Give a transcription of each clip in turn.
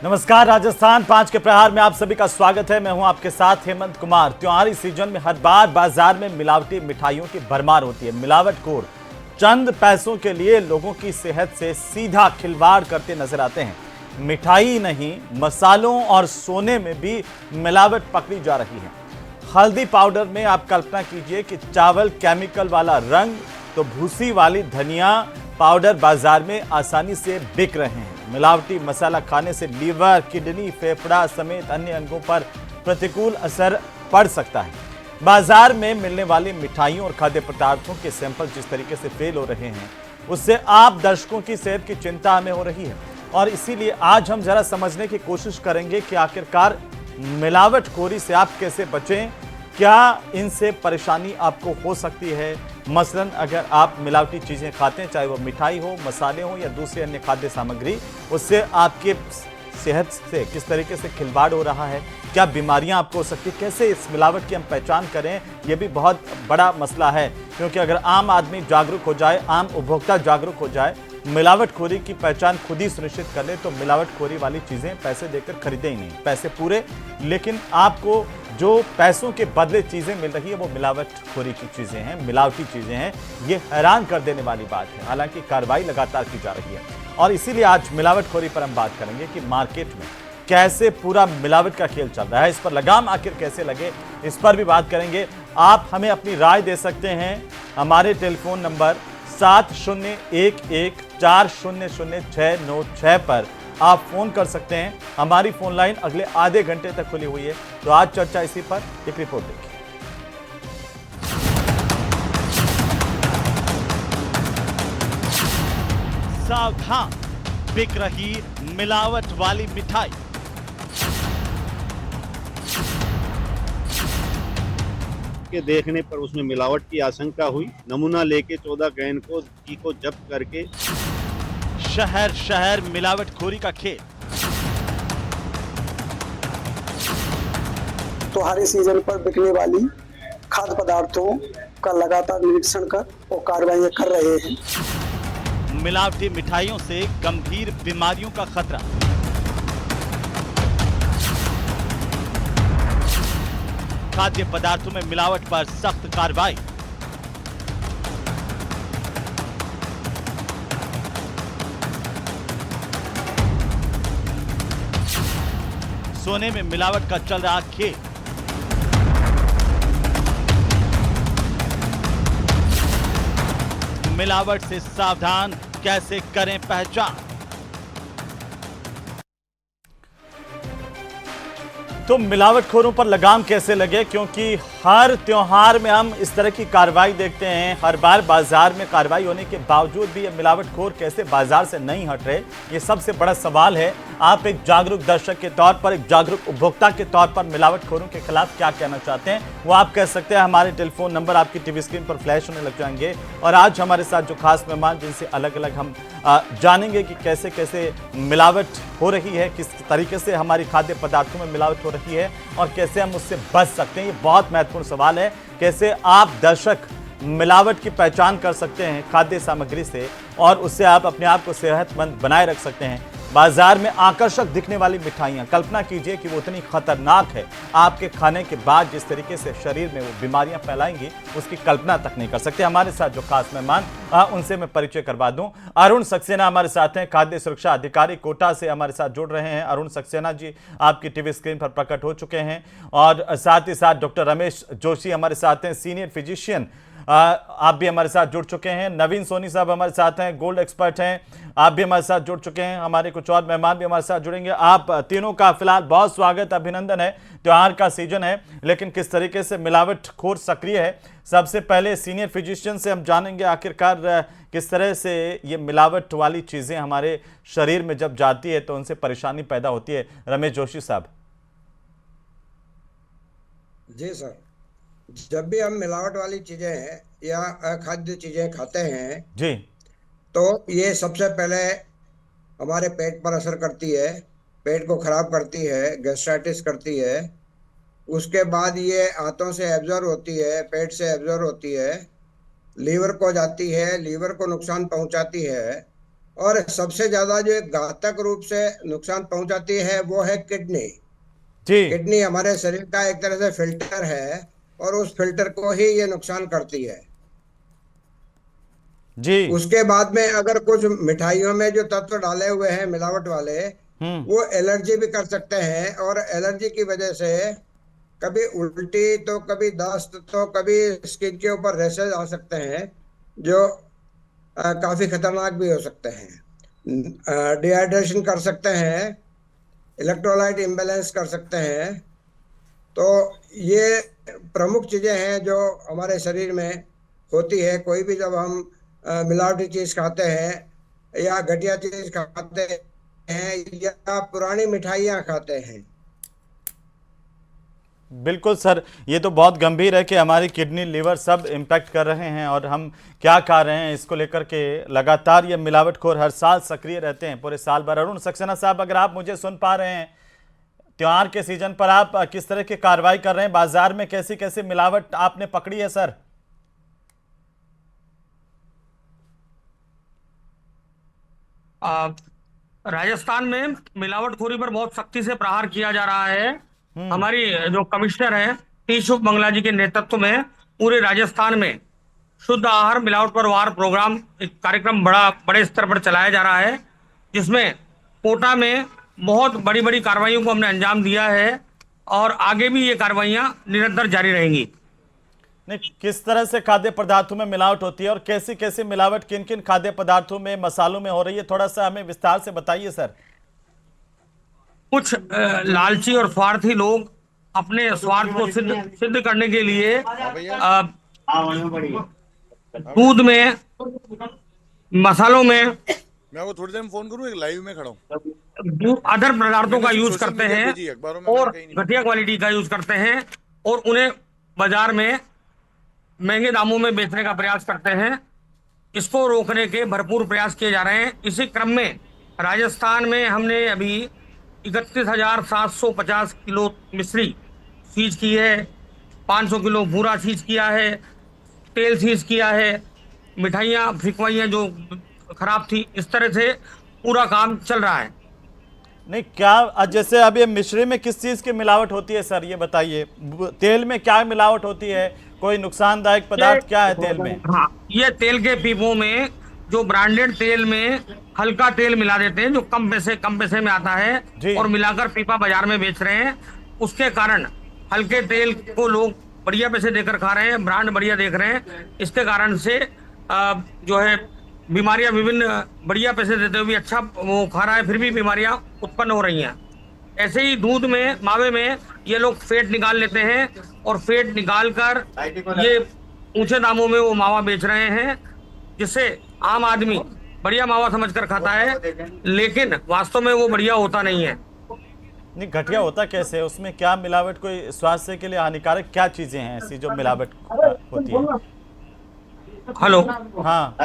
नमस्कार, राजस्थान 5 के प्रहार में आप सभी का स्वागत है। मैं हूं आपके साथ हेमंत कुमार। त्योहारी सीजन में हर बार बाजार में मिलावटी मिठाइयों की भरमार होती है। मिलावटखोर चंद पैसों के लिए लोगों की सेहत से सीधा खिलवाड़ करते नजर आते हैं। मिठाई नहीं, मसालों और सोने में भी मिलावट पकड़ी जा रही है। हल्दी पाउडर में आप कल्पना कीजिए कि चावल केमिकल वाला रंग तो भूसी वाली धनिया पाउडर बाजार में आसानी से बिक रहे हैं। मिलावटी मसाला खाने से लीवर, किडनी, फेफड़ा समेत अन्य अंगों पर प्रतिकूल असर पड़ सकता है। बाजार में मिलने वाली मिठाइयों और खाद्य पदार्थों के सैंपल जिस तरीके से फेल हो रहे हैं, उससे आप दर्शकों की सेहत की चिंता हमें हो रही है। और इसीलिए आज हम जरा समझने की कोशिश करेंगे कि आखिरकार मिलावटखोरी से आप कैसे बचें। क्या इनसे परेशानी आपको हो सकती है? मसलन अगर आप मिलावटी चीजें खाते हैं, चाहे वो मिठाई हो, मसाले हो या दूसरी अन्य खाद्य सामग्री, उससे आपके सेहत से किस तरीके से खिलवाड़ हो रहा है, क्या बीमारियां आपको हो सकती है, कैसे इस मिलावट की हम पहचान करें, यह भी बहुत बड़ा मसला है। क्योंकि अगर आम आदमी जागरूक हो जाए, आम उपभोक्ता जागरूक हो जाए, मिलावटखोरी की पहचान खुद ही सुनिश्चित कर ले, तो मिलावटखोरी वाली चीजें पैसे देकर खरीदे ही नहीं, पैसे पूरे। लेकिन आपको जो पैसों के बदले चीजें मिल रही है वो मिलावटखोरी की चीजें हैं, मिलावटी चीजें हैं। ये हैरान कर देने वाली बात है। हालांकि कार्रवाई लगातार की जा रही है और इसीलिए आज मिलावटखोरी पर हम बात करेंगे कि मार्केट में कैसे पूरा मिलावट का खेल चल रहा है, इस पर लगाम आखिर कैसे लगे, इस पर भी बात करेंगे। आप हमें अपनी राय दे सकते हैं। हमारे टेलीफोन नंबर 7011400696 पर आप फोन कर सकते हैं। हमारी फोन लाइन अगले आधे घंटे तक खुली हुई है। तो आज चर्चा इसी पर, एक रिपोर्ट देखिए। सावधान, बिक रही मिलावट वाली मिठाई। के देखने पर उसमें मिलावट की आशंका हुई। नमूना लेके 14 गैन को जब्त करके शहर शहर मिलावटखोरी का खेल। त्योहारी सीजन पर बिकने वाली खाद्य पदार्थों का लगातार निरीक्षण कर और कार्रवाई कर रहे हैं। मिलावटी मिठाइयों से गंभीर बीमारियों का खतरा। खाद्य पदार्थों में मिलावट पर सख्त कार्रवाई। सोने में मिलावट का चल रहा खेल। मिलावट से सावधान, कैसे करें पहचान। तो मिलावटखोरों पर लगाम कैसे लगे, क्योंकि हर त्योहार में हम इस तरह की कार्रवाई देखते हैं। हर बार बाजार में कार्रवाई होने के बावजूद भी ये मिलावटखोर कैसे बाजार से नहीं हट रहे, ये सबसे बड़ा सवाल है। आप एक जागरूक दर्शक के तौर पर, एक जागरूक उपभोक्ता के तौर पर मिलावटखोरों के खिलाफ क्या कहना चाहते हैं, वो आप कह सकते हैं। हमारे टेलीफोन नंबर आपकी टीवी स्क्रीन पर फ्लैश होने लग जाएंगे। और आज हमारे साथ जो खास मेहमान, जिनसे अलग अलग हम जानेंगे कि कैसे कैसे मिलावट हो रही है, किस तरीके से हमारी खाद्य पदार्थों में मिलावट हो रही है और कैसे हम उससे बच सकते हैं। ये बहुत महत्वपूर्ण सवाल है। कैसे आप दर्शक मिलावट की पहचान कर सकते हैं खाद्य सामग्री से और उससे आप अपने आप को सेहतमंद बनाए रख सकते हैं। बाजार में आकर्षक दिखने वाली मिठाइयां, कल्पना कीजिए कि वो उतनी खतरनाक है। आपके खाने के बाद जिस तरीके से शरीर में वो बीमारियां फैलाएंगी, उसकी कल्पना तक नहीं कर सकते। हमारे साथ जो खास मेहमान, उनसे मैं परिचय करवा दूं। अरुण सक्सेना हमारे साथ हैं, खाद्य सुरक्षा अधिकारी कोटा से हमारे साथ जुड़ रहे हैं। अरुण सक्सेना जी आपकी टीवी स्क्रीन पर प्रकट हो चुके हैं। और साथ ही साथ डॉक्टर रमेश जोशी हमारे साथ हैं, सीनियर फिजिशियन, आप भी हमारे साथ जुड़ चुके हैं। नवीन सोनी साहब हमारे साथ हैं, गोल्ड एक्सपर्ट हैं, आप भी हमारे साथ जुड़ चुके हैं। हमारे कुछ और मेहमान भी हमारे साथ जुड़ेंगे। आप तीनों का फिलहाल बहुत स्वागत, अभिनंदन है। त्योहार का सीजन है, लेकिन किस तरीके से मिलावटखोर सक्रिय है, सबसे पहले सीनियर फिजिशियन से हम जानेंगे आखिरकार किस तरह से ये मिलावट वाली चीजें हमारे शरीर में जब जाती है तो उनसे परेशानी पैदा होती है। रमेश जोशी साहब। जी सर, जब भी हम मिलावट वाली चीजें या अखाद्य चीजें खाते हैं जी, तो ये सबसे पहले हमारे पेट पर असर करती है, पेट को खराब करती है, गैस्ट्राइटिस करती है। उसके बाद ये हाथों से एब्जॉर्ब होती है, पेट से एब्जॉर्ब होती है, लीवर को जाती है, लीवर को नुकसान पहुंचाती है। और सबसे ज्यादा जो एक घातक रूप से नुकसान पहुंचाती है वो है किडनी। जी किडनी हमारे शरीर का एक तरह से फिल्टर है, और उस फिल्टर को ही ये नुकसान करती है। जी। उसके बाद में अगर कुछ मिठाइयों में जो तत्व डाले हुए हैं मिलावट वाले, हम्म। वो एलर्जी भी कर सकते हैं, और एलर्जी की वजह से कभी उल्टी तो कभी दस्त तो कभी स्किन के ऊपर रैशेज आ सकते हैं, जो काफी खतरनाक भी हो सकते हैं। डिहाइड्रेशन कर सकते हैं, इलेक्ट्रोलाइट इम्बैलेंस कर सकते हैं। तो ये प्रमुख चीजें हैं जो हमारे शरीर में होती है। कोई भी जब हम मिलावटी चीज खाते हैं या घटिया चीज खाते हैं या पुरानी मिठाइयाँ खाते हैं। बिल्कुल सर, ये तो बहुत गंभीर है कि हमारी किडनी लिवर सब इम्पैक्ट कर रहे हैं, और हम क्या खा रहे हैं इसको लेकर के लगातार ये मिलावटखोर हर साल सक्रिय रहते हैं पूरे साल भर। अरुण सक्सेना साहब, अगर आप मुझे सुन पा रहे हैं, त्योहार के सीजन पर आप किस तरह की कार्रवाई कर रहे हैं? बाजार में कैसी कैसी मिलावट आपने पकड़ी है सर? आ, राजस्थान में मिलावटखोरी पर बहुत सख्ती से प्रहार किया जा रहा है। हमारी जो कमिश्नर है टी शुभ मंगला जी के नेतृत्व में पूरे राजस्थान में शुद्ध आहार मिलावट पर वार प्रोग्राम, एक कार्यक्रम बड़े स्तर पर चलाया जा रहा है, जिसमें कोटा में बहुत बड़ी बड़ी कार्रवाइयों को हमने अंजाम दिया है, और आगे भी ये कार्रवाइयां निरंतर जारी रहेंगी। नहीं, किस तरह से खाद्य पदार्थों में मिलावट होती है और कैसी कैसी मिलावट किन किन खाद्य पदार्थों में, मसालों में हो रही है, थोड़ा सा हमें विस्तार से बताइए सर। कुछ लालची और स्वार्थी लोग अपने स्वार्थ को सिद्ध करने के लिए दूध में, मसालों में, मैं आपको थोड़ी देर में फोन करूं, एक लाइव में खड़ा हूं, अदर पदार्थों का यूज सोशल करते मीडिया हैं पे जी, अखबारों में और कहीं नहीं। घटिया क्वालिटी का यूज करते हैं, और उन्हें बाजार में महंगे दामों में बेचने का प्रयास करते हैं। इसको रोकने के भरपूर प्रयास किए जा रहे हैं। इसी क्रम में राजस्थान में हमने अभी 31,750 किलो मिश्री सीज की है, 500 किलो भूरा सीज किया है, तेल सीज किया है, मिठाइयाँ फिकवाइयाँ जो खराब थी, इस तरह से पूरा काम चल रहा है। नहीं, क्या जैसे अब ये मिश्री में किस चीज की मिलावट होती है सर, ये बताइए। तेल में क्या मिलावट होती है? कोई नुकसानदायक पदार्थ क्या है तेल में? हाँ, ये तेल के पीपों में जो ब्रांडेड तेल में हल्का तेल मिला देते हैं, जो कम पैसे में आता है, और मिलाकर पीपा बाजार में बेच रहे हैं। उसके कारण हल्के तेल को लोग बढ़िया पैसे देकर खा रहे हैं, ब्रांड बढ़िया देख रहे हैं। इसके कारण से जो है बीमारियां, विभिन्न बढ़िया पैसे देते हुए अच्छा वो खा रहा है, फिर भी बीमारियां उत्पन्न हो रही हैं। ऐसे ही दूध में, मावे में ये लोग फेट निकाल लेते हैं, और फेट निकाल कर ये ऊंचे दामों में वो मावा बेच रहे हैं, जिससे आम आदमी बढ़िया मावा समझकर खाता है, लेकिन वास्तव में वो बढ़िया होता नहीं है। नहीं, घटिया होता कैसे है? उसमें क्या मिलावट, कोई स्वास्थ्य के लिए हानिकारक क्या चीजें हैं ऐसी जो मिलावट होती है? हेलो, हाँ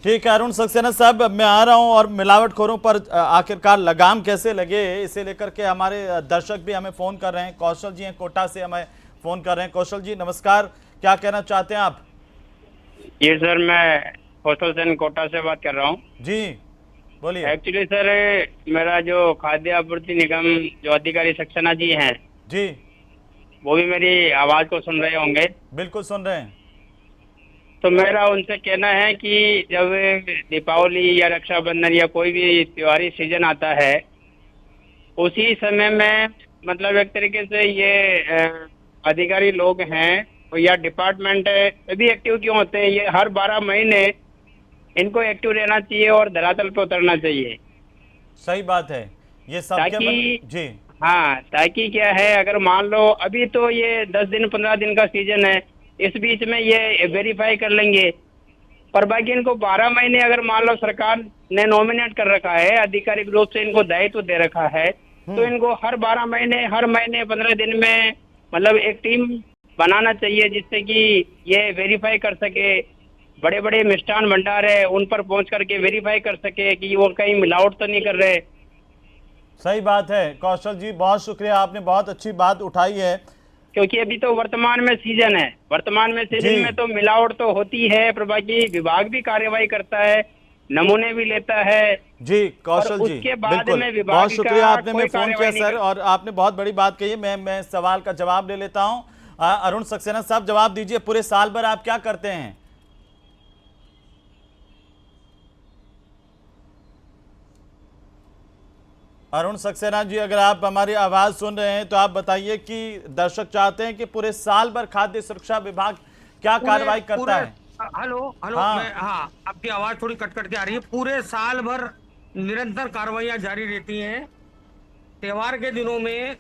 ठीक है अरुण सक्सेना साहब, मैं आ रहा हूं। और मिलावटखोरों पर आखिरकार लगाम कैसे लगे, इसे लेकर के हमारे दर्शक भी हमें फोन कर रहे हैं। कौशल जी हैं कोटा से, हमें फोन कर रहे हैं। कौशल जी नमस्कार, क्या कहना चाहते हैं आप? जी सर, मैं कौशल सेन कोटा से बात कर रहा हूँ। जी बोलिए। एक्चुअली सर, मेरा जो खाद्य आपूर्ति निगम जो अधिकारी सक्सेना जी हैं जी, वो भी मेरी आवाज को सुन रहे होंगे। बिल्कुल सुन रहे हैं। तो मेरा उनसे कहना है कि जब दीपावली या रक्षाबंधन या कोई भी त्योहारी सीजन आता है, उसी समय में मतलब एक तरीके से ये अधिकारी लोग हैं या डिपार्टमेंट है, सभी एक्टिव क्यों होते हैं? ये हर 12 महीने इनको एक्टिव रहना चाहिए और धरातल पर उतरना चाहिए। सही बात है, ये सब ताकि जी हाँ, ताकि क्या है, अगर मान लो अभी तो ये 10 दिन 15 दिन का सीजन है, इस बीच में ये वेरीफाई कर लेंगे, पर बाकी इनको 12 महीने अगर मान लो सरकार ने नॉमिनेट कर रखा है, आधिकारिक रूप से इनको दायित्व दे रखा है, तो इनको हर 12 महीने, हर महीने 15 दिन में मतलब एक टीम बनाना चाहिए, जिससे कि ये वेरीफाई कर सके। बड़े बड़े मिष्ठान भंडार है, उन पर पहुंच करके वेरीफाई कर सके कि वो कहीं मिलावट तो नहीं कर रहे। सही बात है कौशल जी, बहुत शुक्रिया, आपने बहुत अच्छी बात उठाई है। क्योंकि अभी तो वर्तमान में सीजन है, वर्तमान में सीजन में तो मिलावट तो होती है। प्रभागी विभाग भी कार्रवाई करता है, नमूने भी लेता है। जी कौशल जी, उसके बाद बिल्कुल में विभाग बहुत शुक्रिया, आपने मैं फोन किया नहीं सर, और आपने बहुत बड़ी बात कही है। मैं सवाल का जवाब ले लेता हूं। अरुण सक्सेना साहब जवाब दीजिए, पूरे साल भर आप क्या करते हैं? अरुण सक्सेना जी, अगर आप हमारी आवाज सुन रहे हैं तो आप बताइए कि दर्शक चाहते हैं कि पूरे साल भर खाद्य सुरक्षा विभाग क्या कार्रवाई करता है? हेलो हाँ, आपकी आवाज थोड़ी कट कट के आ रही है। पूरे साल भर निरंतर कार्रवाइयां जारी रहती हैं। त्योहार के दिनों में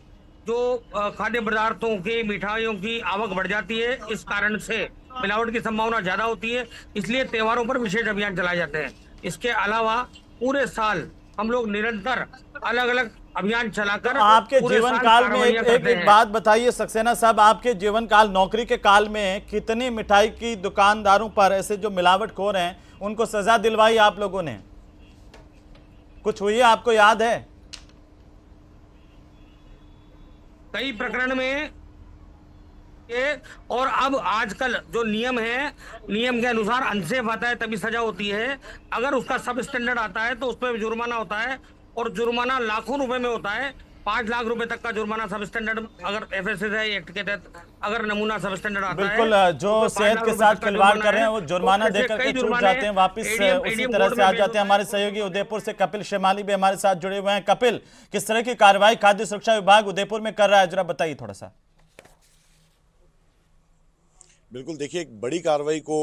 जो खाद्य पदार्थों की, मिठाइयों की आवक बढ़ जाती है, इस कारण से मिलावट की संभावना ज्यादा होती है, इसलिए त्योहारों पर विशेष अभियान चलाए जाते हैं। इसके अलावा पूरे साल हम लोग निरंतर अलग अलग अभियान चलाकर आपके जीवन काल में एक बात बताइए सक्सेना साहब, आपके जीवन काल, नौकरी के काल में कितनी मिठाई की दुकानदारों पर ऐसे जो मिलावटखोर हैं उनको सजा दिलवाई आप लोगों ने? कुछ हुई है, आपको याद है? कई प्रकरण में और अब आजकल जो नियम है, नियम के अनुसार अनसेफ आता है तभी सजा होती है। अगर उसका सब स्टैंडर्ड आता है तो उस पर जुर्माना होता है, और जुर्माना लाखों रुपए में होता है। 5 लाख रुपए तक का जुर्माना सब स्टैंडर्ड, अगर FSSAI एक्ट के तहत अगर नमूना सब स्टैंडर्ड आता है। बिल्कुल, जो सेहत के साथ खिलवाड़ कर रहे हैं वो जुर्माना देकर के छूट जाते हैं, वापस उसी तरह से आ जाते हैं। हमारे सहयोगी उदयपुर से कपिल शेमाली भी हमारे साथ जुड़े हुए हैं। कपिल, किस तरह की कार्रवाई खाद्य सुरक्षा विभाग उदयपुर में कर रहा है, जरा बताइए थोड़ा सा। बिल्कुल, देखिए एक बड़ी कार्रवाई को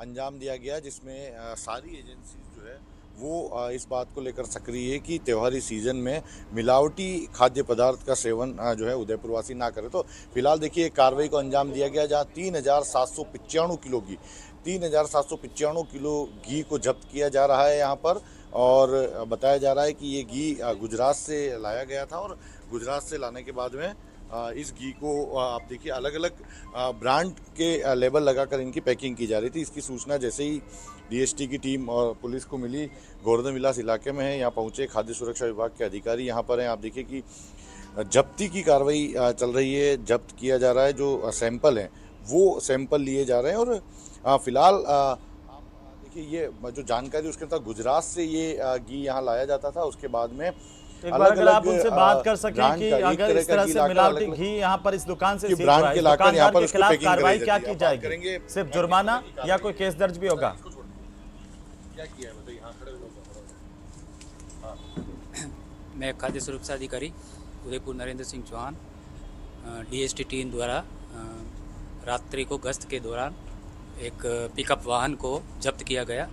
अंजाम दिया गया जिसमें सारी एजेंसीज जो है वो इस बात को लेकर सक्रिय है कि त्योहारी सीजन में मिलावटी खाद्य पदार्थ का सेवन जो है उदयपुरवासी ना करे। तो फिलहाल देखिए एक कार्रवाई को अंजाम दिया गया जहां 3795 किलो घी, 3795 किलो घी को जब्त किया जा रहा है यहाँ पर, और बताया जा रहा है कि ये घी गुजरात से लाया गया था, और गुजरात से लाने के बाद में इस घी को आप देखिए अलग अलग ब्रांड के लेबल लगाकर इनकी पैकिंग की जा रही थी। इसकी सूचना जैसे ही DST की टीम और पुलिस को मिली, गोवर्धन विलास इलाके में है, यहाँ पहुँचे खाद्य सुरक्षा विभाग के अधिकारी यहाँ पर हैं। आप देखिए कि जब्ती की कार्रवाई चल रही है, जब्त किया जा रहा है, जो सैंपल हैं वो सैंपल लिए जा रहे हैं। और फिलहाल देखिए ये जो जानकारी उसके अंदर गुजरात से ये घी यहाँ लाया जाता था, उसके बाद में एक बार अगर आप उनसे बात कर सकें कि अगर इस तरह से मिलावटी घी यहाँ पर इस दुकान से सीज हुआ है, दुकानदार के खिलाफ कार्रवाई क्या की जाएगी? सिर्फ जुर्माना या कोई केस दर्ज भी होगा? मैं खाद्य सुरक्षा अधिकारी उदयपुर नरेंद्र सिंह चौहान, DST टीम द्वारा रात्रि को गश्त के दौरान एक पिकअप वाहन को जब्त किया गया,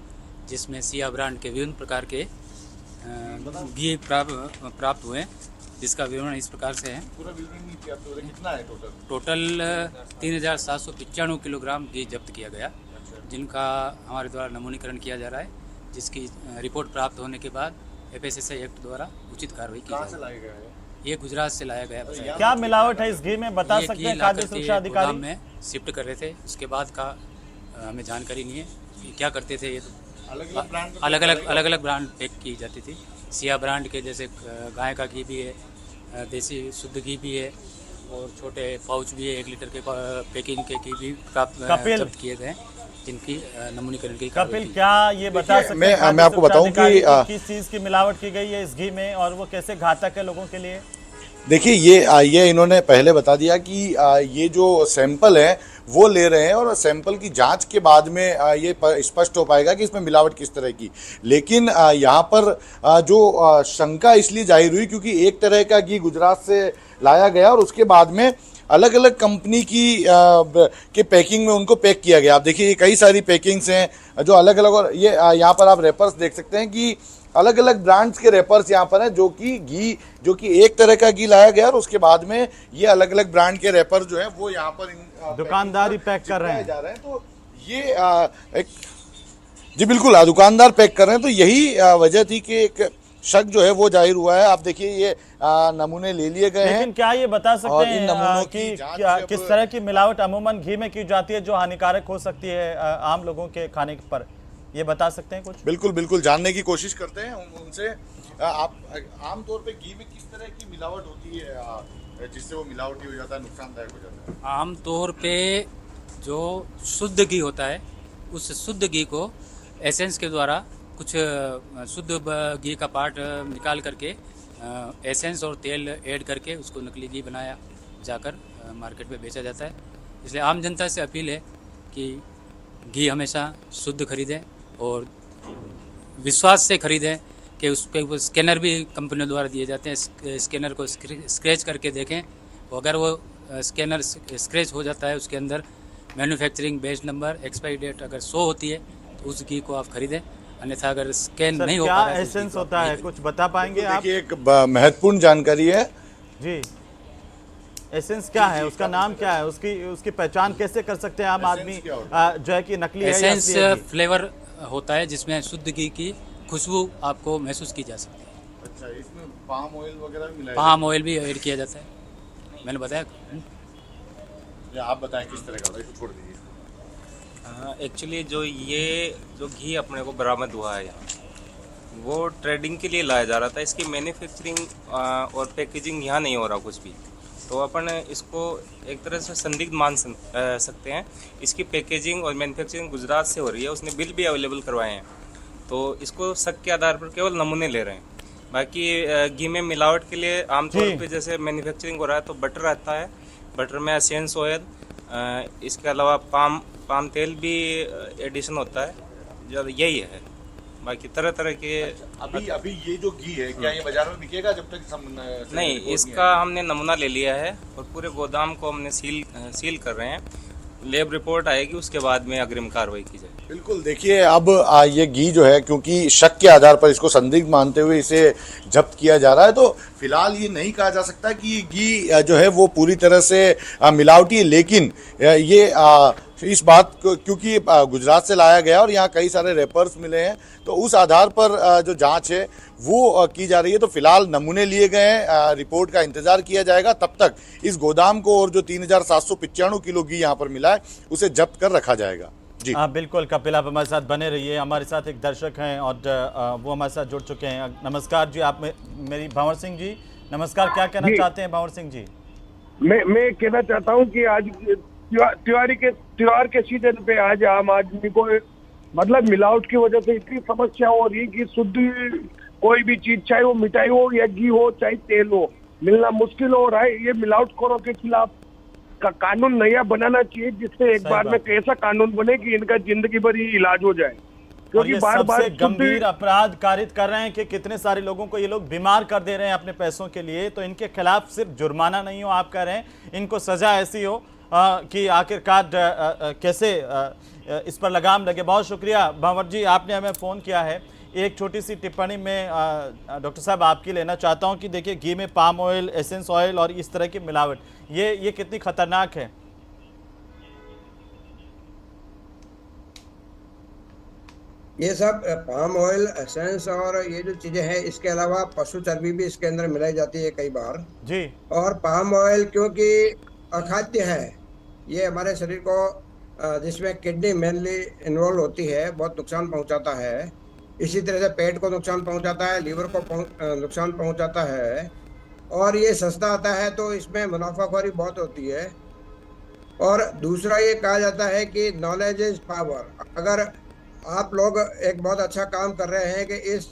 जिसमें सिया ब्रांड के विभिन्न प्रकार के घी प्राप्त हुए, जिसका विवरण इस प्रकार से है। पूरा विवरण नहीं प्राप्त हो रहा, कितना है टोटल 3795 किलोग्राम घी जब्त किया गया, जिनका हमारे द्वारा नमूनीकरण किया जा रहा है, जिसकी रिपोर्ट प्राप्त होने के बाद FSSAI एक्ट द्वारा उचित कार्रवाई की जाएगी। ये गुजरात से लाया गया। क्या मिलावट है इस घी में, बता सकते हैं खाद्य सुरक्षा अधिकारी? में शिफ्ट कर रहे थे, उसके बाद का हमें जानकारी नहीं है कि क्या करते थे। ये तो अलग अलग ब्रांड पैक की जाती थी। सिया ब्रांड के जैसे गाय का घी भी है, देसी शुद्ध घी भी है, और छोटे पाउच भी है 1 लीटर के पैकिंग के घी भी जब्त किए गए, जिनकी नमूनीकरण की। कपिल, क्या ये बता सकते हैं मैं आपको बताऊं कि किस चीज की मिलावट की गई है इस घी में, और वो कैसे घातक है लोगों के लिए? देखिए ये इन्होंने पहले बता दिया कि ये जो सैंपल है वो ले रहे हैं, और सैंपल की जांच के बाद में ये स्पष्ट हो पाएगा कि इसमें मिलावट किस तरह की। लेकिन यहाँ पर जो शंका इसलिए जाहिर हुई क्योंकि एक तरह का घी गुजरात से लाया गया और उसके बाद में अलग अलग कंपनी की के पैकिंग में उनको पैक किया गया। आप देखिए ये कई सारी पैकिंग्स हैं जो अलग अलग, और ये यहाँ पर आप रेपर्स देख सकते हैं कि अलग अलग ब्रांड्स के रेपर्स यहाँ पर हैं, जो कि घी जो कि एक तरह का घी लाया गया और उसके बाद में ये अलग अलग ब्रांड के रेपर जो है वो यहाँ पर दुकानदार ही पैक कर रहे हैं जा रहे हैं। तो ये जी बिल्कुल दुकानदार पैक कर रहे हैं। तो यही वजह थी कि एक शक जो है वो जाहिर हुआ है। आप देखिए ये नमूने ले लिए गए हैं। लेकिन क्या ये बता सकते हैं कि किस तरह की मिलावट अमूमन घी में की जाती है जो हानिकारक हो सकती है आम लोगों के खाने पर, ये बता सकते हैं कुछ? बिल्कुल जानने की कोशिश करते हैं उनसे। आप आमतौर पे घी में किस तरह की मिलावट होती है जिससे वो मिलावटी हो जाता है, नुकसानदायक हो जाता है? आमतौर पे जो शुद्ध घी होता है, उस शुद्ध घी को एसेंस के द्वारा कुछ शुद्ध घी का पार्ट निकाल करके एसेंस और तेल ऐड करके उसको नकली घी बनाया जाकर मार्केट में बेचा जाता है। इसलिए आम जनता से अपील है कि घी हमेशा शुद्ध खरीदें और विश्वास से खरीदें कि उसके ऊपर स्कैनर भी कंपनियों द्वारा दिए जाते हैं। स्कैनर को स्क्रैच करके देखें, अगर वो स्कैनर स्क्रैच हो जाता है, उसके अंदर manufacturing batch number, expiry date अगर शो होती है तो उस घी को आप खरीदें, अन्यथा अगर स्कैन नहीं हो पा रहा है। क्या एसेंस होता है, कुछ बता पाएंगे आप? देखिए, एक महत्वपूर्ण जानकारी है जी, एसेंस क्या है, उसका नाम क्या है, उसकी पहचान कैसे कर सकते हैं आम आदमी जो है कि नकली है या एसेंस असली है घी? फ्लेवर होता है जिसमें शुद्ध घी की खुशबू आपको महसूस की जा सकती है। अच्छा, इसमें पाम ऑयल वगैरह भी मिलाया पाम ऑयल भी ऐड किया जाता है, मैंने बताया। या आप बताएं किस तरह का होता है, इसको छोड़ दीजिए। एक्चुअली जो घी अपने को बरामद हुआ है यहाँ, वो ट्रेडिंग के लिए लाया जा रहा था। इसकी मैन्युफैक्चरिंग और पैकेजिंग यहाँ नहीं हो रहा कुछ भी, तो अपन इसको एक तरह से संदिग्ध मान सकते हैं। इसकी पैकेजिंग और मैन्युफैक्चरिंग गुजरात से हो रही है, उसने बिल भी अवेलेबल करवाए हैं, तो इसको शक के आधार पर केवल नमूने ले रहे हैं। बाकी घी में मिलावट के लिए आमतौर पे जैसे मैन्युफैक्चरिंग हो रहा है तो बटर आता है, बटर में एसेंस ऑयल, इसके अलावा पाम तेल भी एडिशन होता है, ज़्यादा यही है। बाकी तरह तरह के अभी ये जो घी है, क्या ये बाजार में बिकेगा जब तक नहीं, इसका हमने नमूना ले लिया है और पूरे गोदाम को हमने सील कर रहे हैं। लैब रिपोर्ट आएगी, उसके बाद में अग्रिम कार्रवाई की जाएगी। बिल्कुल, देखिए अब ये घी जो है, क्योंकि शक के आधार पर इसको संदिग्ध मानते हुए इसे जब्त किया जा रहा है, तो फिलहाल ये नहीं कहा जा सकता कि ये घी जो है वो पूरी तरह से मिलावटी है। लेकिन ये इस बात को, क्योंकि गुजरात से लाया गया और यहाँ कई सारे रैपर्स मिले हैं, तो उस आधार पर जो जांच है वो की जा रही है। तो फिलहाल नमूने लिए गए हैं, रिपोर्ट का इंतजार किया जाएगा। तब तक इस गोदाम को और जो 3795 किलो घी यहाँ पर मिला है उसे जब्त कर रखा जाएगा। जी बिल्कुल कपिल, आप हमारे साथ बने रहिए। हमारे साथ एक दर्शक हैं और वो हमारे साथ जुड़ चुके हैं। नमस्कार जी, आप मेरी भंवर सिंह जी नमस्कार, क्या कहना चाहते हैं भंवर सिंह जी? मैं कहना चाहता हूं कि आज त्योहार के सीजन पे आज आम आदमी को मतलब मिलावट की वजह से इतनी समस्या हो रही है कि शुद्ध कोई भी चीज, चाहे वो मिठाई हो या घी हो चाहे तेल हो, मिलना मुश्किल हो रहा है। ये मिलावटखोरों के खिलाफ का कानून नया बनाना चाहिए, जिससे एक बार में ऐसा कानून बने कि इनका जिंदगी भर ही इलाज हो जाए। क्योंकि बार-बार गंभीर अपराध कारित कर रहे हैं कि कितने सारे लोगों को ये लोग बीमार कर दे रहे हैं अपने पैसों के लिए। तो इनके खिलाफ सिर्फ जुर्माना नहीं हो, आप कह रहे हैं इनको सजा ऐसी हो कि आखिरकार कैसे इस पर लगाम लगे। बहुत शुक्रिया भंवर जी, आपने हमें फ़ोन किया है। एक छोटी सी टिप्पणी में डॉक्टर साहब आपकी लेना चाहता हूं कि देखिए घी में पाम ऑयल, एसेंस ऑयल और इस तरह की मिलावट ये कितनी खतरनाक है। ये सब पाम ऑयल, एसेंस और ये जो चीजें हैं, इसके अलावा पशु चर्बी भी इसके अंदर मिलाई जाती है कई बार जी। और पाम ऑयल क्योंकि अखाद्य है, ये हमारे शरीर को जिसमें किडनी मेनली इन्वॉल्व होती है, बहुत नुकसान पहुंचाता है। इसी तरह से पेट को नुकसान पहुंचाता है, लीवर को नुकसान पहुंचाता है, और ये सस्ता आता है तो इसमें मुनाफाखोरी बहुत होती है। और दूसरा ये कहा जाता है कि नॉलेज इज पावर। अगर आप लोग एक बहुत अच्छा काम कर रहे हैं कि इस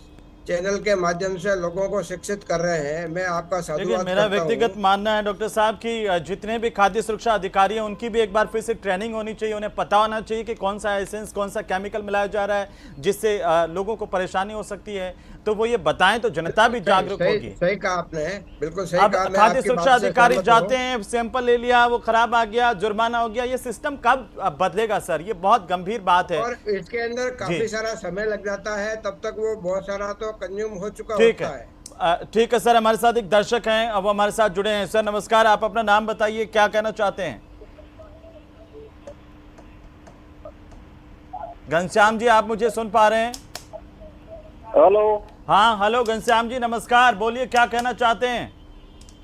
चैनल के माध्यम से लोगों को शिक्षित कर रहे हैं, मैं आपका साधुवाद मेरा व्यक्तिगत मानना है डॉक्टर साहब कि जितने भी खाद्य सुरक्षा अधिकारी हैं उनकी भी एक बार फिर से ट्रेनिंग होनी चाहिए। उन्हें पता होना चाहिए कि कौन सा एसेंस, कौन सा केमिकल मिलाया जा रहा है जिससे लोगों को परेशानी हो सकती है, तो वो ये बताएं तो जनता भी जागरूक होगी। सही कहा आपने, बिल्कुल सही कहा। खाद्य सुरक्षा अधिकारी जाते हैं, सैंपल ले लिया, वो खराब आ गया, जुर्माना हो गया। ये सिस्टम कब बदलेगा सर? ये बहुत गंभीर बात है और इसके अंदर काफी सारा समय लग जाता है, तब तक वो बहुत सारा तो कंज्यूम हो चुका होता है। ठीक है सर, हमारे साथ एक दर्शक हैं, अब हमारे साथ जुड़े हैं। सर नमस्कार, आप अपना नाम बताइए, क्या कहना चाहते हैं? घनश्याम जी, आप मुझे सुन पा रहे हैं? हेलो। हाँ हेलो घनश्याम जी नमस्कार, बोलिए क्या कहना चाहते हैं?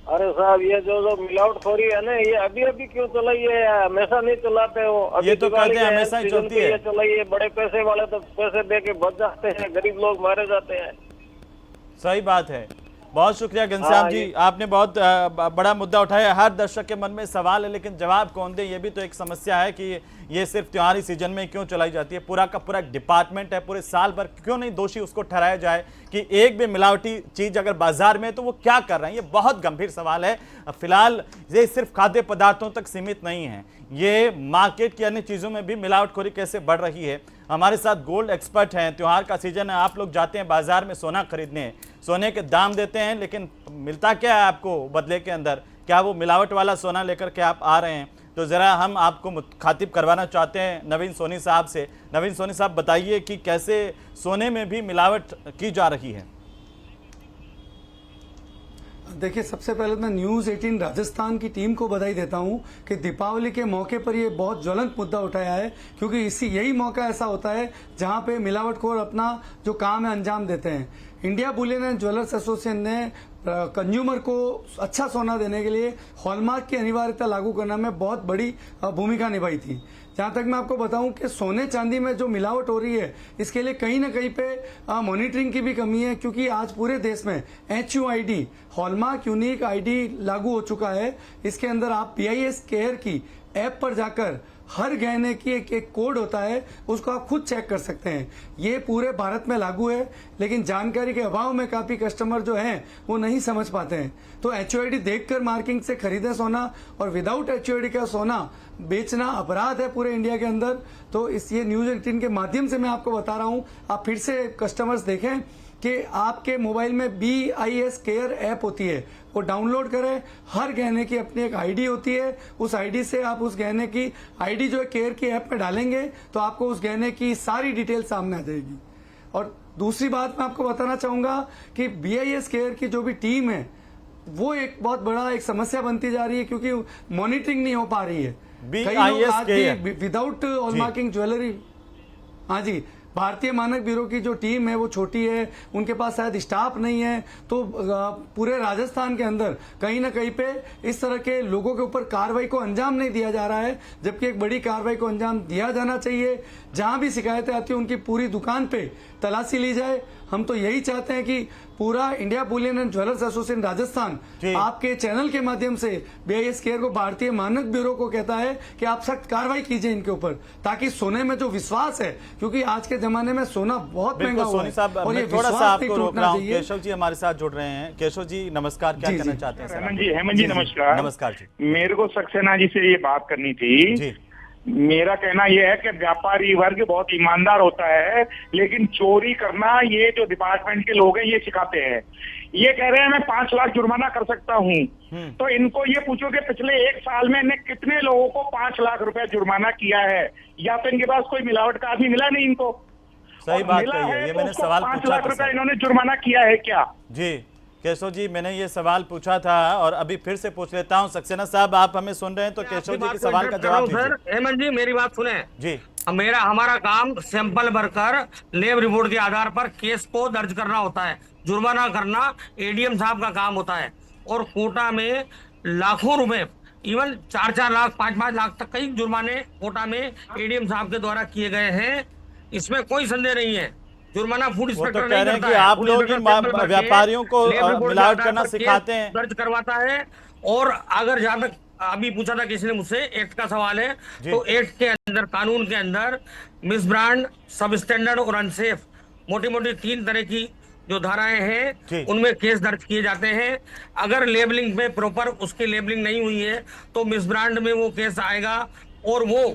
अरे साहब, ये जो मिलावटखोरी है ना, ये अभी क्यों चलाई है? हमेशा नहीं चलाते हो। ये तो कहते हैं हमेशा ही चलती है। चलाइए, बड़े पैसे वाले तो पैसे दे के बच जाते हैं, गरीब लोग मारे जाते हैं। सही बात है। बहुत शुक्रिया घनश्याम जी, आपने बहुत बड़ा मुद्दा उठाया। हर दर्शक के मन में सवाल है, लेकिन जवाब कौन दे, ये भी तो एक समस्या है कि ये सिर्फ त्योहारी सीजन में क्यों चलाई जाती है। पूरा का पूरा डिपार्टमेंट है, पूरे साल भर क्यों नहीं दोषी उसको ठहराया जाए कि एक भी मिलावटी चीज अगर बाजार में है तो वो क्या कर रहे हैं। ये बहुत गंभीर सवाल है। फिलहाल ये सिर्फ खाद्य पदार्थों तक सीमित नहीं है, ये मार्केट की अन्य चीजों में भी मिलावटखोरी कैसे बढ़ रही है। हमारे साथ गोल्ड एक्सपर्ट हैं। त्योहार का सीजन है, आप लोग जाते हैं बाजार में सोना खरीदने, सोने के दाम देते हैं, लेकिन मिलता क्या है आपको बदले के अंदर? क्या वो मिलावट वाला सोना लेकर के आप आ रहे हैं? तो ज़रा हम आपको मुखातिब करवाना चाहते हैं नवीन सोनी साहब से। नवीन सोनी साहब, बताइए कि कैसे सोने में भी मिलावट की जा रही है। देखिए, सबसे पहले मैं न्यूज़ 18 राजस्थान की टीम को बधाई देता हूं कि दीपावली के मौके पर ये बहुत ज्वलंत मुद्दा उठाया है, क्योंकि यही मौका ऐसा होता है जहां पे मिलावटखोर अपना जो काम है अंजाम देते हैं। India Boolean and jewellers association ने कंज्यूमर को अच्छा सोना देने के लिए हॉलमार्क की अनिवार्यता लागू करने में बहुत बड़ी भूमिका निभाई थी। जहां तक मैं आपको बताऊं कि सोने चांदी में जो मिलावट हो रही है, इसके लिए कहीं ना कहीं पे मॉनिटरिंग की भी कमी है, क्योंकि आज पूरे देश में HUID हॉलमार्क यूनिक ID लागू हो चुका है। इसके अंदर आप BIS केयर की ऐप पर जाकर हर गहने की एक कोड होता है, उसको आप खुद चेक कर सकते हैं। ये पूरे भारत में लागू है, लेकिन जानकारी के अभाव में काफी कस्टमर जो हैं वो नहीं समझ पाते हैं। तो HUID देखकर मार्किंग से खरीदे सोना, और विदाउट HUID का सोना बेचना अपराध है पूरे इंडिया के अंदर। तो ये न्यूज़ 18 के माध्यम से मैं आपको बता रहा हूं, आप फिर से कस्टमर्स देखें कि आपके मोबाइल में BIS केयर ऐप होती है, वो डाउनलोड करें। हर गहने की अपनी एक ID होती है, उस ID से आप उस गहने की ID जो है केयर की ऐप में डालेंगे तो आपको उस गहने की सारी डिटेल सामने आ जाएगी। और दूसरी बात मैं आपको बताना चाहूंगा कि BIS केयर की जो भी टीम है वो एक बहुत बड़ा एक समस्या बनती जा रही है, क्योंकि मॉनिटरिंग नहीं हो पा रही है। कई लोग आज भी विदाउट हॉलमार्किंग ज्वेलरी, हाँ जी, भारतीय मानक ब्यूरो की जो टीम है वो छोटी है, उनके पास शायद स्टाफ नहीं है। तो पूरे राजस्थान के अंदर कहीं ना कहीं पे इस तरह के लोगों के ऊपर कार्रवाई को अंजाम नहीं दिया जा रहा है, जबकि एक बड़ी कार्रवाई को अंजाम दिया जाना चाहिए। जहां भी शिकायतें आती है उनकी पूरी दुकान पे तलाशी ली जाए। हम तो यही चाहते हैं कि पूरा India Boolean and jewellers association Rajasthan आपके चैनल के माध्यम से BIS केयर को, भारतीय मानक ब्यूरो को कहता है कि आप सख्त कार्रवाई कीजिए इनके ऊपर, ताकि सोने में जो विश्वास है, क्योंकि आज के जमाने में सोना बहुत महंगा हुआ है और ये थोड़ा सा आपको रोक रहा हूं। केशव जी हमारे साथ जुड़ रहे हैं। केशव जी नमस्कार, क्या कहना चाहते हैं? हेमंत जी नमस्कार। नमस्कार जी। मेरे को सक्सेना जी से ये बात करनी थी। मेरा कहना यह है कि व्यापारी वर्ग बहुत ईमानदार होता है, लेकिन चोरी करना ये जो डिपार्टमेंट के लोग हैं ये सिखाते हैं। ये कह रहे हैं मैं 5 लाख जुर्माना कर सकता हूँ, तो इनको ये पूछो कि पिछले 1 साल में इन्हें कितने लोगों को 5 लाख रुपए जुर्माना किया है, या तो इनके पास कोई मिलावट का आदमी मिला नहीं इनको। सही बात है, ये मैंने सवाल 5 लाख रुपए इन्होंने जुर्माना किया है क्या? जी केशव जी, मैंने ये सवाल पूछा था और अभी फिर से पूछ लेता हूँ। सक्सेना साहब, आप हमें सुन रहे हैं तो केशव जी के सवाल का जवाब दीजिए। हेमंत जी मेरी बात सुने जी। हमारा काम सैंपल भरकर लैब रिपोर्ट के आधार पर केस को दर्ज करना होता है। जुर्माना करना ADM साहब का काम होता है, और कोटा में लाखों रुपए, इवन 4-4 लाख 5-5 लाख तक कई जुर्माने कोटा में ADM साहब के द्वारा किए गए हैं। इसमें कोई संदेह नहीं है। जुर्माना फूड इंस्पेक्टर नहीं करता है, आप लोग व्यापारियों को मिलावट करना सिखाते हैं, दर्ज करवाता है। और अगर जहां तक अभी पूछा था किसी ने मुझसे, एक्ट का सवाल है, तो एक्ट के अंदर, कानून के अंदर मिस ब्रांड, सब स्टैंडर्ड और अनसेफ, मोटी मोटी 3 तरह की जो धाराएं हैं उनमें केस दर्ज किए जाते हैं। अगर लेबलिंग में प्रॉपर उसकी लेबलिंग नहीं हुई है तो मिस ब्रांड में वो केस आएगा, और वो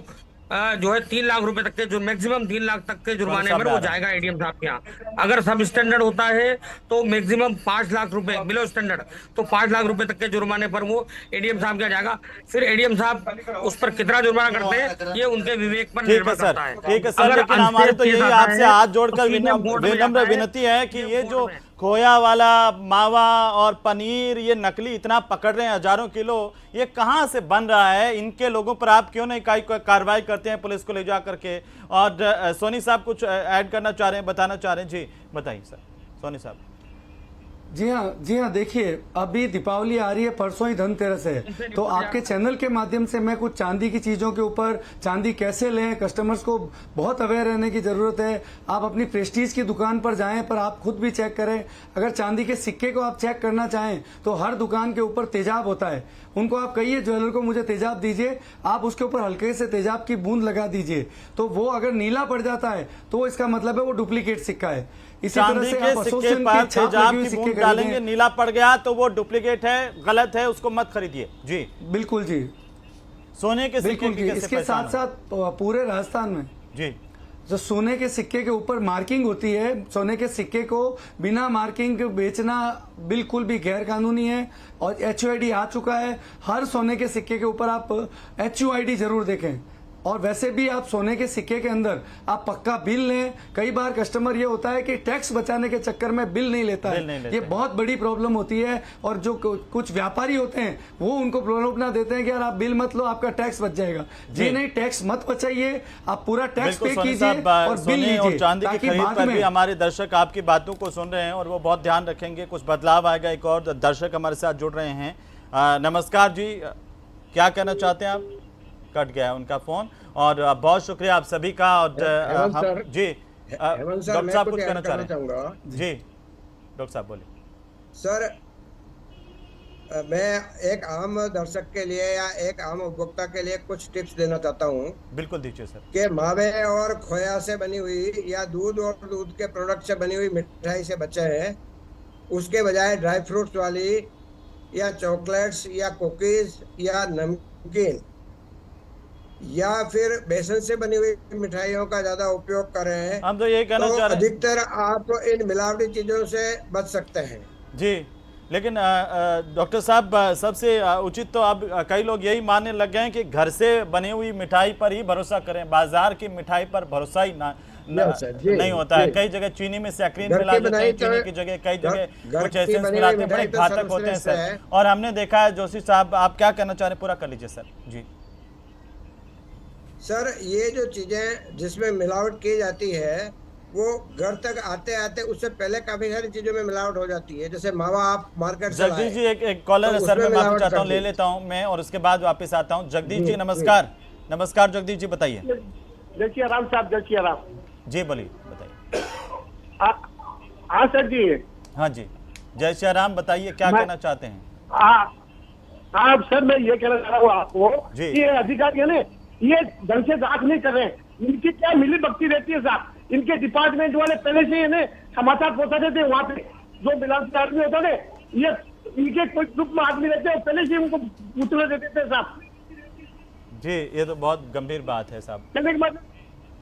जो है 3 लाख रुपए तक के, जो मैक्सिमम 3 लाख तक के जुर्माने पर वो जाएगा ADM साहब के यहाँ। अगर सब स्टैंडर्ड होता है तो मैक्सिमम 5 लाख रुपए, बिलो स्टैंडर्ड तो 5 लाख रुपए तक के जुर्माने पर वो ADM साहब के जाएगा। फिर ADM साहब उस पर कितना जुर्माना करते हैं ये उनके विवेक पर निर्भर करता है। ठीक है सर, लेकिन हमारे तो यही आपसे हाथ जोड़कर विनम्र विनती है कि ये जो खोया वाला मावा और पनीर ये नकली इतना पकड़ रहे हैं हजारों किलो, ये कहाँ से बन रहा है? इनके लोगों पर आप क्यों नहीं कार्रवाई करते हैं पुलिस को ले जा करके? और सोनी साहब कुछ ऐड करना चाह रहे हैं, बताना चाह रहे हैं? जी बताइए सर, सोनी साहब। जी हाँ, देखिए अभी दीपावली आ रही है, परसों ही धनतेरस है, तो आपके चैनल के माध्यम से मैं कुछ चांदी की चीजों के ऊपर, चांदी कैसे लें, कस्टमर्स को बहुत अवेयर रहने की जरूरत है। आप अपनी प्रेस्टीज की दुकान पर जाएं, पर आप खुद भी चेक करें। अगर चांदी के सिक्के को आप चेक करना चाहें तो हर दुकान के ऊपर तेजाब होता है, उनको आप कहिए ज्वेलर को मुझे तेजाब दीजिए, आप उसके ऊपर हल्के से तेजाब की बूंद लगा दीजिए, तो वो अगर नीला पड़ जाता है तो इसका मतलब है वो डुप्लीकेट सिक्का है। इसी तरह से आप सिक्के पर तेजाब की बूंद डालेंगे, नीला पड़ गया तो वो डुप्लीकेट है, गलत है, उसको मत खरीदिए। जी बिल्कुल जी। सोने के सिक्के की इसके साथ साथ पूरे राजस्थान में जी जो सोने के सिक्के के ऊपर मार्किंग होती है, सोने के सिक्के को बिना मार्किंग के बेचना बिल्कुल भी गैर कानूनी है और HUID आ चुका है। हर सोने के सिक्के के ऊपर आप HUID जरूर देखें। और वैसे भी आप सोने के सिक्के के अंदर आप पक्का बिल लें। कई बार कस्टमर ये होता है कि टैक्स बचाने के चक्कर में बिल नहीं लेता है, ये बहुत बड़ी प्रॉब्लम होती है। और जो कुछ व्यापारी होते हैं वो उनको प्रलोभना देते हैं कि यार आप बिल मत लो, आपका टैक्स बच जाएगा। जी नहीं, टैक्स मत बचाइए, आप पूरा टैक्स पे कीजिए और बिल लीजिए। और चांदी की खरीद पर भी हमारे दर्शक आपकी बातों को सुन रहे हैं और वो बहुत ध्यान रखेंगे, कुछ बदलाव आएगा। एक और दर्शक हमारे साथ जुड़ रहे हैं। नमस्कार जी, क्या कहना चाहते हैं आप? कट गया उनका फोन। और बहुत शुक्रिया आप सभी का। और जी डॉक्टर साहब कुछ कहना चाहूंगा। जी डॉक्टर साहब बोलिए। सर, मैं एक आम दर्शक के लिए या एक आम उपभोक्ता के लिए कुछ टिप्स देना चाहता हूँ। बिल्कुल दीजिए सर। कि मावे और खोया से बनी हुई या दूध और दूध के प्रोडक्ट से बनी हुई मिठाई से बचे हैं, उसके बजाय ड्राई फ्रूट्स वाली या चॉकलेट्स या कुकीज या नमकीन या फिर बेसन से बनी हुई मिठाइयों का ज्यादा उपयोग कर रहे हैं। हम तो ये कहना चाह रहे हैं, अधिकतर आप इन मिलावटी चीजों से बच सकते हैं। जी लेकिन डॉक्टर साहब, सबसे उचित तो अब कई लोग यही मानने लग गए हैं कि घर से बनी हुई मिठाई पर ही भरोसा करें, बाजार की मिठाई पर भरोसा ही नहीं होता है। कई जगह चीनी में सैक्रीन मिला देते हैं, चीनी की जगह कई जगह कुछ एसेंस मिलाते हैं, बड़े घातक होते हैं सर। और हमने देखा है। जोशी साहब, आप क्या कहना चाह रहे हैं? पूरा कर लीजिए सर। जी सर, ये जो चीजें जिसमें मिलावट की जाती है वो घर तक आते आते उससे पहले काफी सारी चीजों में मिलावट हो जाती है। जैसे मावा आप मार्केट से जगदीश जी, एक कॉलर है सर, मैं माफी चाहता हूँ, ले लेता हूँ मैं और उसके बाद वापस आता हूँ। जगदीश जी नमस्कार। नमस्कार जगदीश जी, बताइए। जय श्री राम साहब, जय श्री राम जी, बोलिए बताइए। हाँ सर जी। हाँ जी, जय श्री राम, बताइए क्या कहना चाहते हैं? हाँ सर, मैं ये कहना चाह रहा हूँ आपको कि ये अधिकारी है ना, ये ढंग से जांच नहीं कर रहे हैं। इनकी क्या मिली भक्ति रहती है साहब। इनके डिपार्टमेंट वाले पहले से ही समाचार पहुंचाते थे वहाँ पे जो मिलावटी आदमी होता है, ये इनके कोई ग्रुप में आदमी रहते हैं, पहले से उनको पूछने देते थे साहब। जी, ये तो बहुत गंभीर बात है साहब।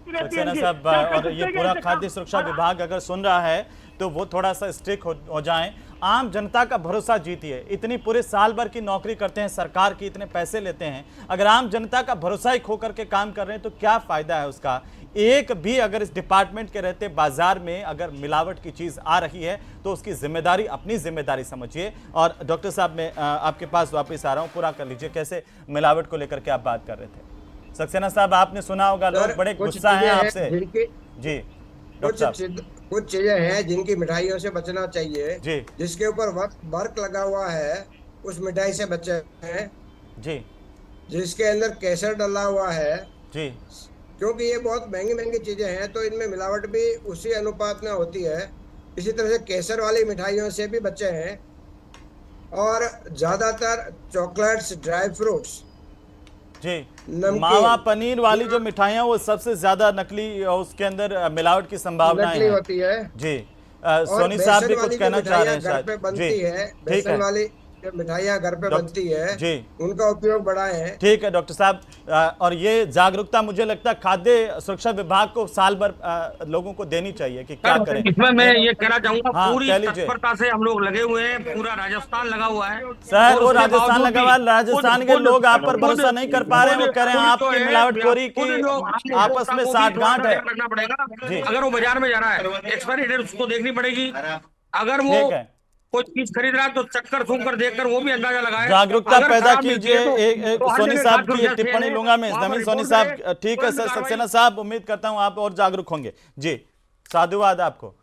सक्सेना साहब, और ये पूरा खाद्य सुरक्षा विभाग अगर सुन रहा है तो वो थोड़ा सा स्ट्रिक्ट हो जाएं। आम जनता का भरोसा जीतिए। इतनी पूरे साल भर की नौकरी करते हैं सरकार की, इतने पैसे लेते हैं, अगर आम जनता का भरोसा ही खो करके काम कर रहे हैं तो क्या फायदा है उसका? एक भी अगर इस डिपार्टमेंट के रहते बाजार में अगर मिलावट की चीज आ रही है तो उसकी जिम्मेदारी, अपनी जिम्मेदारी समझिए। और डॉक्टर साहब, मैं आपके पास वापस आ रहा हूँ, पूरा कर लीजिए। कैसे मिलावट को लेकर के आप बात कर रहे थे? सक्सेना साहब, आपने सुना होगा, लोग बड़े गुस्सा हैं आपसे। जी कुछ चीजें हैं जिनकी मिठाइयों से बचना चाहिए जी, जिसके ऊपर वर्क लगा हुआ है उस मिठाई से बचे हैं जी, जिसके अंदर केसर डला हुआ है जी, क्योंकि ये बहुत महंगी चीजें हैं तो इनमें मिलावट भी उसी अनुपात में होती है। इसी तरह से केसर वाली मिठाइयों से भी बचे हैं। और ज्यादातर चॉकलेट्स, ड्राई फ्रूट्स जी, मावा पनीर वाली जो मिठाइयाँ वो सबसे ज्यादा नकली, उसके अंदर मिलावट की संभावना होती है। जी, सोनी साहब भी कुछ कहना चाह रहे हैं शायद। जी, ठीक है। वाली मिठाइयाँ घर पे बनती है जी, उनका उपयोग बढ़ाएं। ठीक है डॉक्टर साहब, और ये जागरूकता मुझे लगता है खाद्य सुरक्षा विभाग को साल भर लोगों को देनी चाहिए कि क्या करें। इसमें मैं ये कहना चाहूंगा, पूरी तत्परता से हम लोग लगे हुए हैं, पूरा राजस्थान लगा हुआ है सर। वो राजस्थान लगा हुआ है, राजस्थान के लोग आप पर भरोसा नहीं कर पा रहे हैं, वो कह रहे हैं आपकी मिलावटखोरी की आपस में साठगांठ है। रखना पड़ेगा। अगर वो बाजार में जा रहा है, एक्सपायरी डेट उसको देखनी पड़ेगी। अगर वो कोई चीज खरीद रहा है तो चक्कर सूंघ कर देखकर वो भी अंदाजा लगाए। जागरूकता पैदा कीजिए। एक सोनी साहब की टिप्पणी लूंगा मैं। जमीन सोनी साहब, ठीक है सर। सक्सेना साहब, उम्मीद करता हूं आप और जागरूक होंगे। जी, साधुवाद आपको।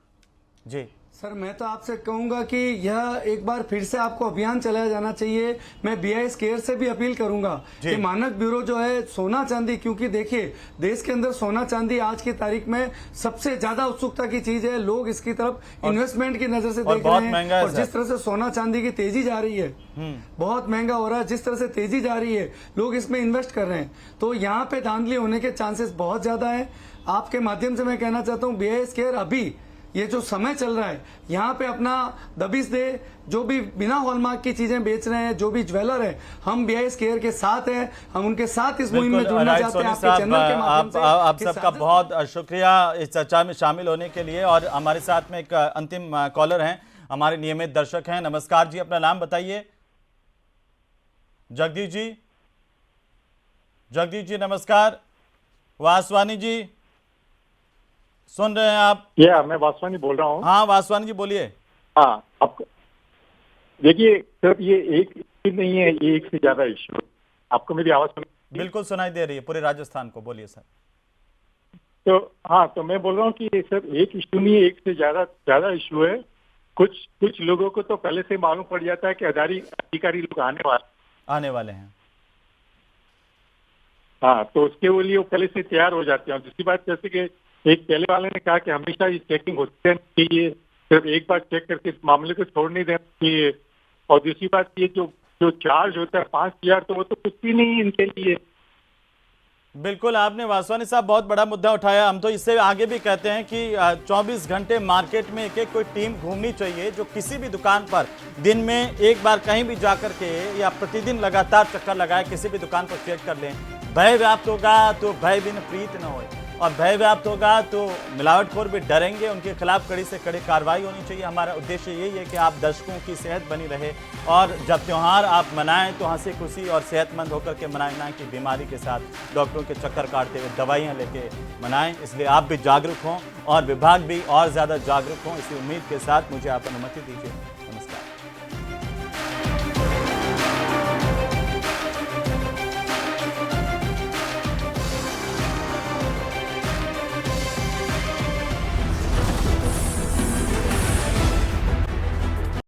जी, सर मैं तो आपसे कहूंगा कि यह एक बार फिर से आपको अभियान चलाया जाना चाहिए। मैं BIS केयर से भी अपील करूंगा कि मानक ब्यूरो जो है सोना चांदी, क्योंकि देखिए देश के अंदर सोना चांदी आज की तारीख में सबसे ज्यादा उत्सुकता की चीज है। लोग इसकी तरफ इन्वेस्टमेंट की नजर से देख रहे हैं और जिस तरह से सोना चांदी की तेजी जा रही है, बहुत महंगा हो रहा है, जिस तरह से तेजी जा रही है लोग इसमें इन्वेस्ट कर रहे हैं, तो यहाँ पे धांधली होने के चांसेस बहुत ज्यादा है। आपके माध्यम से मैं कहना चाहता हूँ BIS केयर अभी ये जो समय चल रहा है यहाँ पे अपना दबिश दे। जो भी बिना हॉलमार्क की चीजें बेच रहे हैं, जो भी ज्वेलर है, हम BIS केयर के साथ हैं, हम उनके साथ इस मुहिम में जुड़ना चाहते हैं। आपके चैनल के माध्यम से आप सबका बहुत शुक्रिया इस चर्चा में शामिल होने के लिए। और हमारे साथ में एक अंतिम कॉलर हैं, हमारे नियमित दर्शक हैं। नमस्कार जी, अपना नाम बताइए। जगदीश जी, जगदीश जी नमस्कार। वासवानी जी सुन रहे हैं आप? मैं वासवानी बोल रहा हूँ। हाँ वासवानी जी बोलिए। हाँ, आपको देखिए सर, ये एक इश्यू नहीं है, ये एक से ज्यादा इश्यू है। आपको मेरी आवाज सुनाई? बिल्कुल सुनाई दे रही है, पूरे राजस्थान को। बोलिए सर। तो हाँ, तो मैं बोल रहा हूँ कि सर एक इश्यू नहीं है, एक से ज्यादा इश्यू है। कुछ लोगों को तो पहले से मालूम पड़ जाता है कि अधिकारी लोग आने वाले हैं। हाँ, तो उसके लिए वो पहले से तैयार हो जाते हैं। दूसरी बात, जैसे कि एक पहले वाले ने कहा कि हमेशा ये चेकिंग होती रहनी चाहिए, सिर्फ एक बार चेक करके इस मामले को छोड़ नहीं देना चाहिए। और दूसरी बात, ये जो चार्ज होता है 5,000, तो वो तो कुछ भी नहीं है इनके लिए। बिल्कुल, आपने वासवानी साहब बहुत बड़ा मुद्दा उठाया। हम तो इससे आगे भी कहते हैं कि 24 घंटे मार्केट में एक कोई टीम घूमनी चाहिए जो किसी भी दुकान पर दिन में एक बार कहीं भी जाकर के या प्रतिदिन लगातार चक्कर लगाए, किसी भी दुकान पर चेक कर लें। भय व्याप्त होगा तो भय बिन प्रीत न होए, और भय व्याप्त होगा तो मिलावटखोर भी डरेंगे। उनके खिलाफ कड़ी से कड़ी कार्रवाई होनी चाहिए। हमारा उद्देश्य यही है कि आप दर्शकों की सेहत बनी रहे, और जब त्यौहार आप मनाएं तो हंसी खुशी और सेहतमंद होकर के मनाएं, ना कि बीमारी के साथ डॉक्टरों के चक्कर काटते हुए दवाइयां लेके मनाएं। इसलिए आप भी जागरूक हों और विभाग भी और ज़्यादा जागरूक हों। इसी उम्मीद के साथ मुझे आप अनुमति दीजिए।